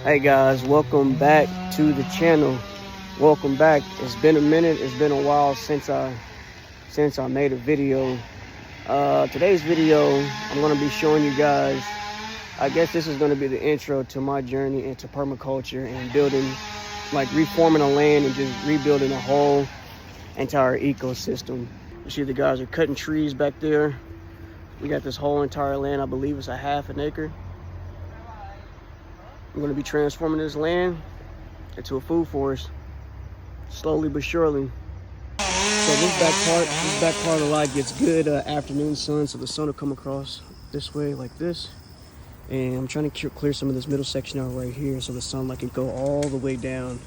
Hey guys, welcome back to the channel. Welcome back. It's been a minute. It's been a while since I made a video. Today's video, I'm going to be showing you guys, I guess this is going to be the intro to my journey into permaculture and building, like reforming a land and just rebuilding a whole entire ecosystem. You see the guys are cutting trees back there. We got this whole entire land. I believe it's a half an acre. I'm going to be transforming this land into a food forest, slowly but surely. So this back part of the lot gets good afternoon sun, so the sun will come across this way like this. And I'm trying to clear some of this middle section out right here so the sunlight can go all the way down,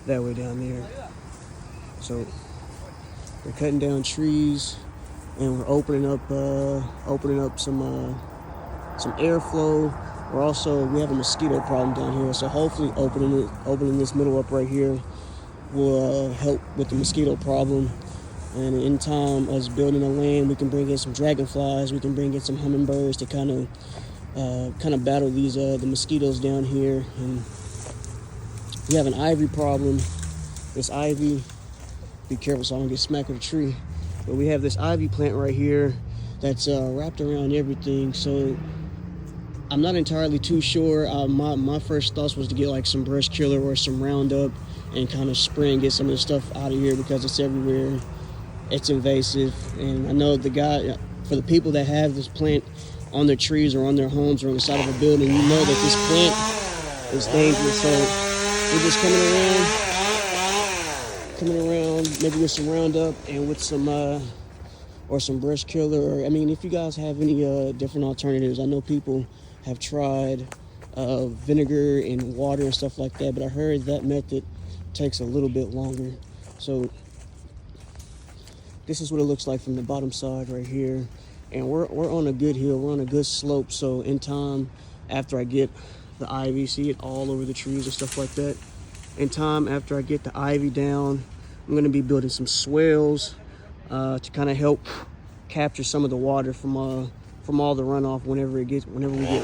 that way down there. So we're cutting down trees and we're opening up some airflow. We have a mosquito problem down here, so hopefully opening this middle up right here will help with the mosquito problem. And in time, us building a land, we can bring in some dragonflies, we can bring in some hummingbirds to kind of battle these the mosquitoes down here. And we have an ivy problem. This ivy, be careful so I don't get smacked with a tree. But we have this ivy plant right here that's wrapped around everything. So I'm not entirely too sure. My first thoughts was to get like some brush killer or some Roundup and kind of spray and get some of the stuff out of here because it's everywhere. It's invasive. And I know for the people that have this plant on their trees or on their homes or on the side of a building, you know that this plant is dangerous. So we're just coming around maybe with some Roundup and with some or some brush killer. Or I mean, if you guys have any different alternatives, I know people have tried vinegar and water and stuff like that, but I heard that method takes a little bit longer. So this is what it looks like from the bottom side right here. And we're on a good hill, we're on a good slope. So in time, after I get the ivy, see it all over the trees and stuff like that. In time, after I get the ivy down, I'm gonna be building some swales to kind of help capture some of the water from all the runoff whenever we get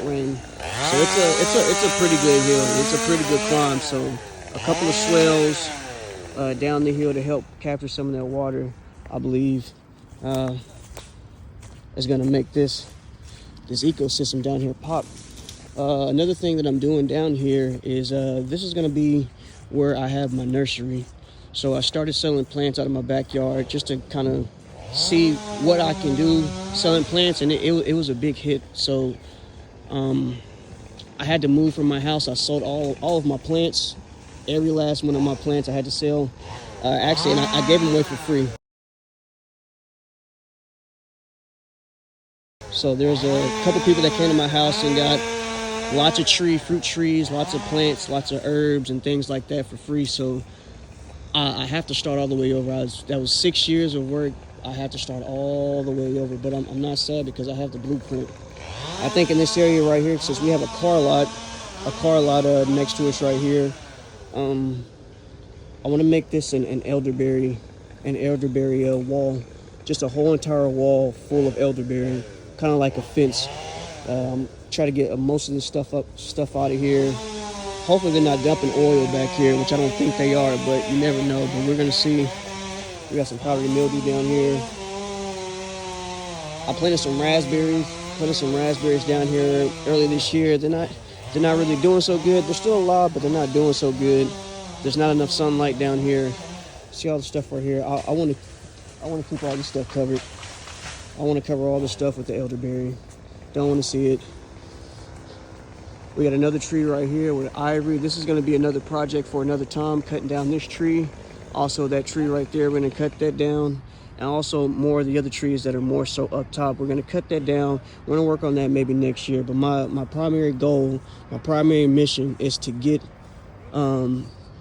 rain. So it's a pretty good hill. It's a pretty good climb. So a couple of swales down the hill to help capture some of that water, I believe, is gonna make this ecosystem down here pop. Another thing that I'm doing down here is this is gonna be where I have my nursery. So I started selling plants out of my backyard just to kind of see what I can do selling plants, and it was a big hit. So I had to move from my house. I sold all of my plants, every last one of my plants I had to sell. Actually, and I gave them away for free. So there's a couple people that came to my house and got lots of fruit trees, lots of plants, lots of herbs and things like that for free. So I have to start all the way over. That was 6 years of work. I have to start all the way over, but I'm not sad because I have the blueprint. I think in this area right here, since we have a car lot next to us right here, I want to make this an elderberry wall, just a whole entire wall full of elderberry, kind of like a fence. Try to get most of this stuff out of here. Hopefully they're not dumping oil back here, which I don't think they are, but you never know. But we're gonna see. We got some powdery mildew down here. I planted some raspberries down here early this year. They're not really doing so good. They're still alive, but they're not doing so good. There's not enough sunlight down here. See all the stuff right here. I want to keep all this stuff covered. I want to cover all this stuff with the elderberry. Don't want to see it. We got another tree right here with ivory. This is going to be another project for another time, cutting down this tree. Also that tree right there, we're going to cut that down. And also more of the other trees that are more so up top. We're going to cut that down. We're going to work on that maybe next year. But my primary goal, my primary mission is to get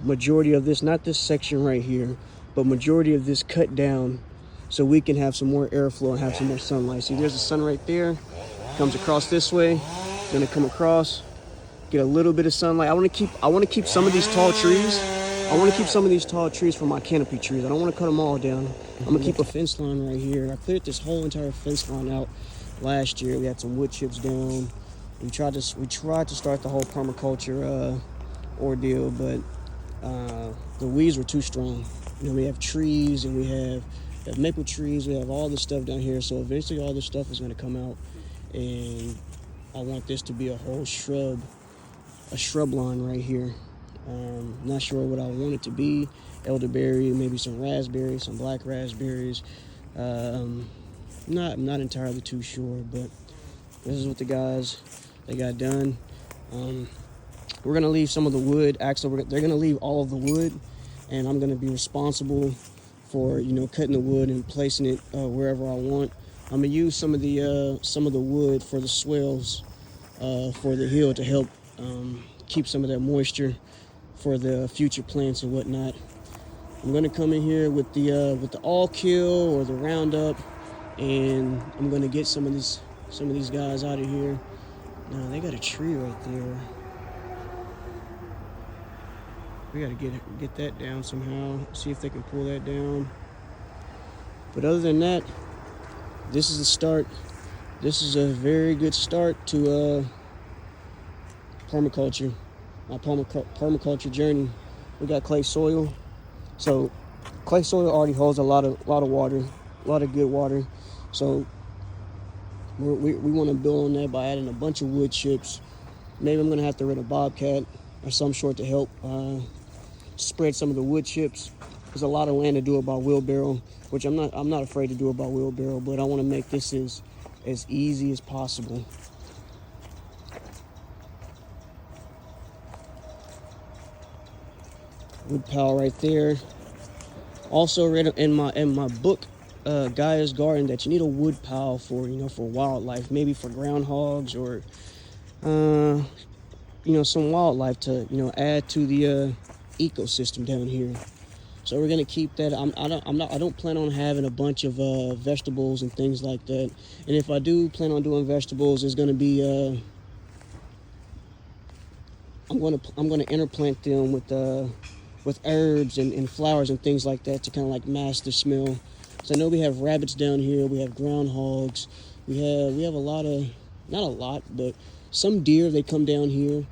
majority of this, not this section right here, but majority of this cut down so we can have some more airflow and have some more sunlight. See, there's the sun right there. Comes across this way. It's going to come across. Get a little bit of sunlight. I want to keep some of these tall trees. I want to keep some of these tall trees for my canopy trees. I don't want to cut them all down. I'm going to keep a fence line right here. I cleared this whole entire fence line out last year. We had some wood chips down. We tried to start the whole permaculture ordeal, but the weeds were too strong. You know, we have trees and we have maple trees. We have all this stuff down here. So eventually all this stuff is going to come out, and I want this to be a whole shrub line right here. Not sure what I want it to be. Elderberry, maybe some raspberries, some black raspberries. Not entirely too sure, but this is what the guys they got done. We're gonna leave some of the wood. Actually, they're gonna leave all of the wood, and I'm gonna be responsible for cutting the wood and placing it wherever I want. I'm gonna use some of the wood for the swales for the hill to help keep some of that moisture for the future plants and whatnot. I'm gonna come in here with the all kill or the Roundup, and I'm gonna get some of these guys out of here. Now they got a tree right there. We gotta get that down somehow. See if they can pull that down. But other than that, this is the start. This is a very good start to permaculture, my permaculture journey. We got clay soil. So clay soil already holds a lot of water, a lot of good water. So we want to build on that by adding a bunch of wood chips. Maybe I'm gonna have to rent a bobcat or some sort to help spread some of the wood chips. There's a lot of land to do it by wheelbarrow, which I'm not afraid to do it by wheelbarrow, but I want to make this as easy as possible. Wood pile right there. Also read in my book, Gaia's Garden, that you need a wood pile for wildlife, maybe for groundhogs or some wildlife to add to the ecosystem down here. So we're gonna keep that. I don't plan on having a bunch of vegetables and things like that. And if I do plan on doing vegetables, it's gonna be I'm gonna interplant them with herbs and flowers and things like that to kind of like mask the smell. So I know we have rabbits down here. We have groundhogs. We have a lot of, not a lot, but some deer. They come down here.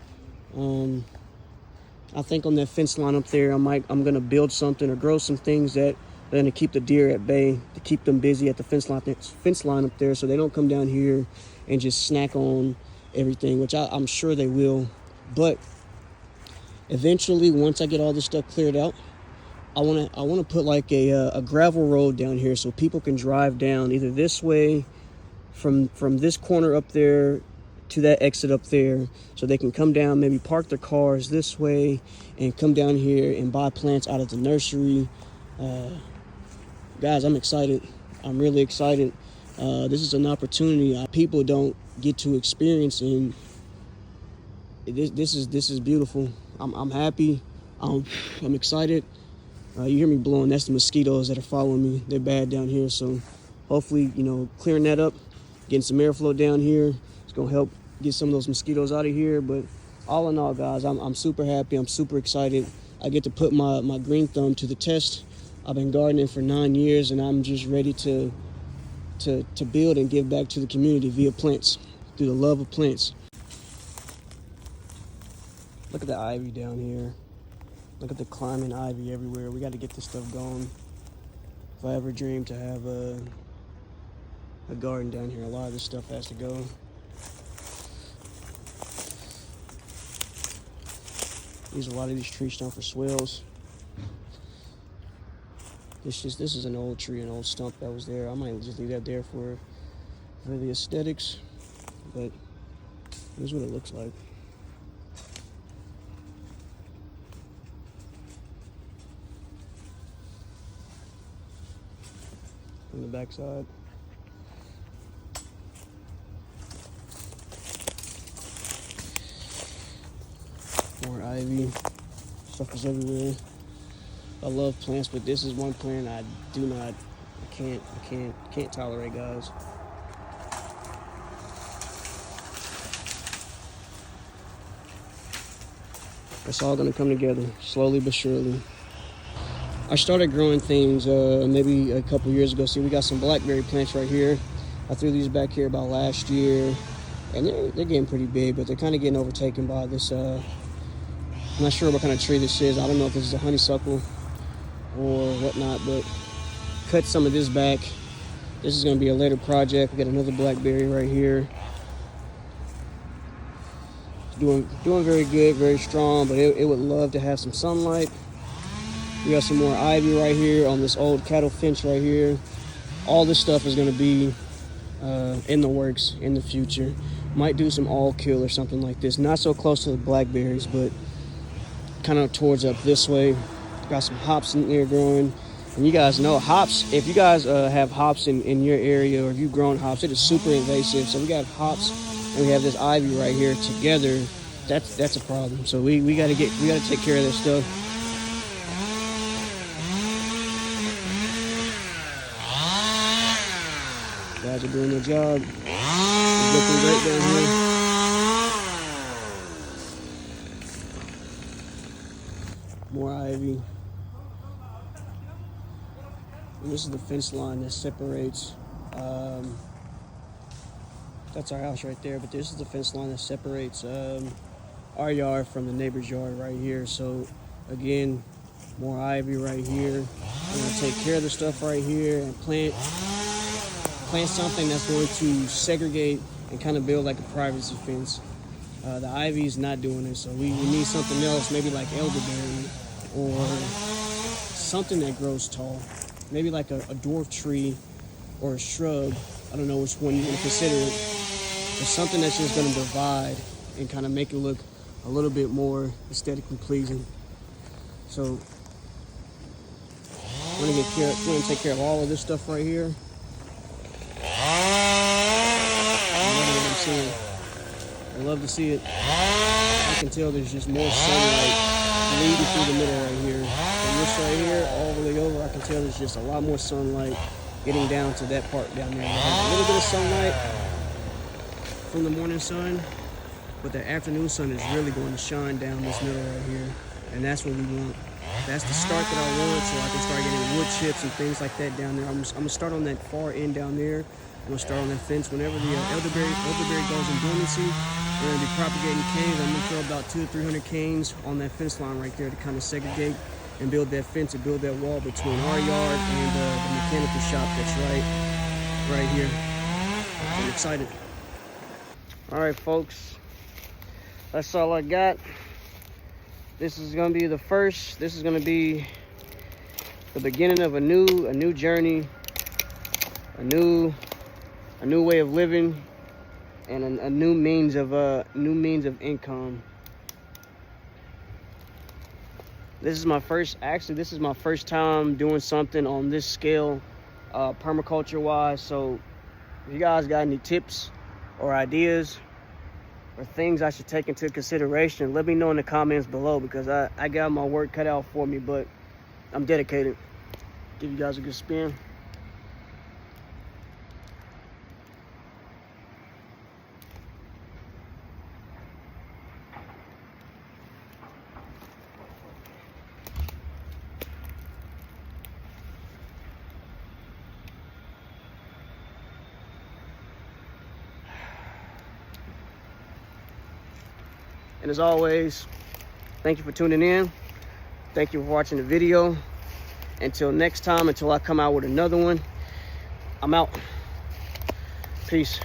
I think on that fence line up there, I'm gonna build something or grow some things that are gonna keep the deer at bay, to keep them busy at the fence line up there, so they don't come down here and just snack on everything, which I'm sure they will. But eventually, once I get all this stuff cleared out, I wanna put like a gravel road down here so people can drive down either this way from this corner up there to that exit up there, so they can come down, maybe park their cars this way and come down here and buy plants out of the nursery. Guys, I'm excited. I'm really excited. This is an opportunity people don't get to experience, and this is beautiful. I'm happy. I'm excited. You hear me blowing? That's the mosquitoes that are following me. They're bad down here, so hopefully clearing that up, getting some airflow down here, it's gonna help get some of those mosquitoes out of here. But all in all, guys, I'm super happy. I'm super excited. I get to put my green thumb to the test. I've been gardening for 9 years, and I'm just ready to build and give back to the community via plants, through the love of plants. Look at the ivy down here. Look at the climbing ivy everywhere. We got to get this stuff going. If I ever dream to have a garden down here, a lot of this stuff has to go. Use a lot of these tree stumps for swales. This is an old tree, an old stump that was there. I might just leave that there for the aesthetics, but here's what it looks like. On the backside. More ivy. Stuff is everywhere. I love plants, but this is one plant I can't tolerate, guys. It's all gonna come together, slowly but surely. I started growing things maybe a couple years ago. See, we got some blackberry plants right here. I threw these back here about last year, and they're getting pretty big, but they're kind of getting overtaken by this I'm not sure what kind of tree this is. I don't know if this is a honeysuckle or whatnot, but cut some of this back. This is going to be a later project. We got another blackberry right here. Doing very good, very strong, but it would love to have some sunlight. We got some more ivy right here on this old cattle fence right here. All this stuff is going to be in the works in the future. Might do some all kill or something like this. Not so close to the blackberries, but kind of towards up this way. Got some hops in there growing. And you guys know hops, if you guys have hops in your area, or if you've grown hops, it is super invasive. So we got hops and we have this ivy right here together. That's a problem. So we gotta take care of this stuff. Guys are doing their job. It's looking great down here. More ivy. And this is the fence line that separates. That's our house right there, but this is the fence line that separates our yard from the neighbor's yard right here. So again, more ivy right here. I'm gonna take care of the stuff right here and plant something that's going to segregate and kind of build like a privacy fence. The ivy is not doing it, so we need something else, maybe like elderberry or something that grows tall. Maybe like a dwarf tree or a shrub. I don't know which one you want to consider it. But something that's just going to provide and kind of make it look a little bit more aesthetically pleasing. So we're going to take care of all of this stuff right here. I love to see it. I can tell there's just more sunlight leading through the middle right here. From this right here all the way over, I can tell there's just a lot more sunlight getting down to that part down there. There's a little bit of sunlight from the morning sun, but the afternoon sun is really going to shine down this middle right here. And that's what we want. That's the start that I want, so I can start getting wood chips and things like that down there. I'm going to start on that far end down there. I'm going to start on that fence. Whenever the elderberry goes in dormancy, we're going to be propagating canes. I'm going to throw about 200 or 300 canes on that fence line right there to kind of segregate and build that fence and build that wall between our yard and the mechanical shop that's right here. So I'm excited. All right, folks. That's all I got. This is going to be the first. This is going to be the beginning of a new journey, a new way of living, and a new means of income. This is my first time doing something on this scale, permaculture wise. So if you guys got any tips or ideas or things I should take into consideration, let me know in the comments below, because I got my work cut out for me, but I'm dedicated. Give you guys a good spin. And as always, thank you for tuning in. Thank you for watching the video. Until next time, until I come out with another one, I'm out. Peace.